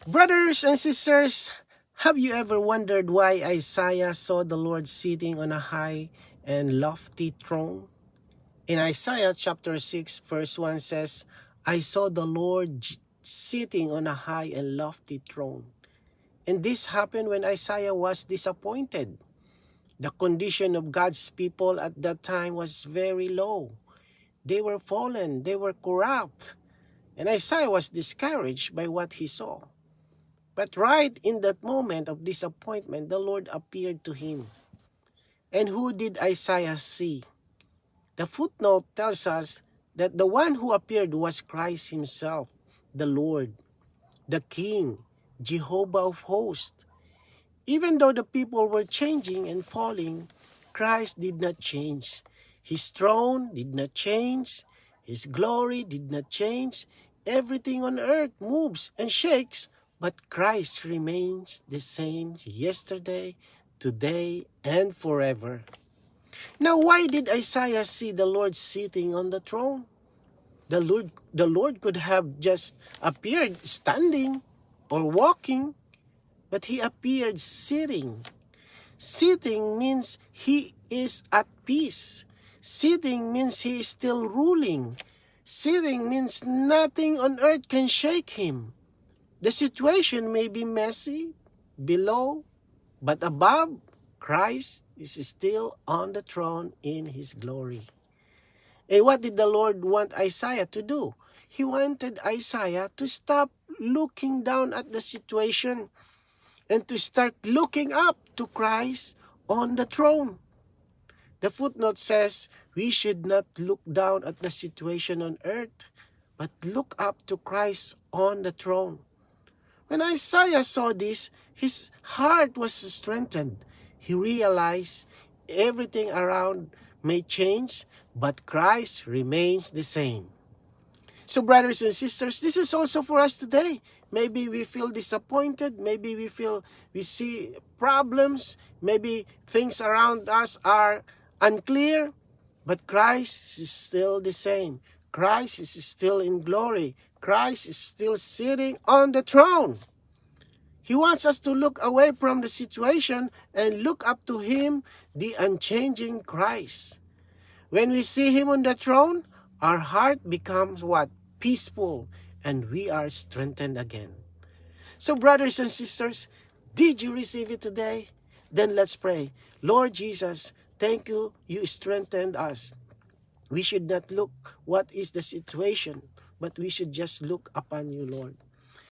Brothers and sisters, have you ever wondered why Isaiah saw the Lord sitting on a high and lofty throne? In Isaiah chapter 6 verse 1 says, I saw the Lord sitting on a high and lofty throne. And this happened when Isaiah was disappointed. The condition of God's people at that time was very low. They were fallen, they were corrupt. And Isaiah was discouraged by what he saw. But right in that moment of disappointment, the Lord appeared to him. And who did Isaiah see? The footnote tells us that the one who appeared was Christ himself, the Lord, the King, Jehovah of hosts. Even though the people were changing and falling, Christ did not change. His throne did not change. His glory did not change. Everything on earth moves and shakes, but Christ remains the same yesterday, today, and forever. Now, why did Isaiah see the Lord sitting on the throne? The Lord could have just appeared standing or walking, but he appeared sitting. Sitting means he is at peace. Sitting means he is still ruling. Sitting means nothing on earth can shake him. The situation may be messy below, but above, Christ is still on the throne in his glory. And what did the Lord want Isaiah to do? He wanted Isaiah to stop looking down at the situation and to start looking up to Christ on the throne. The footnote says we should not look down at the situation on earth, but look up to Christ on the throne. When Isaiah saw this, his heart was strengthened. He realized everything around may change, but Christ remains the same. So brothers and sisters, this is also for us today. Maybe we feel disappointed. Maybe we see problems. Maybe things around us are unclear. But Christ is still the same. Christ is still in glory. Christ is still sitting on the throne. He wants us to look away from the situation and look up to Him, the unchanging Christ. When we see Him on the throne, our heart becomes what? Peaceful, and we are strengthened again. So brothers and sisters, did you receive it today? Then let's pray. Lord Jesus, thank you, you strengthened us. We should not look what is the situation, but we should just look upon you, Lord.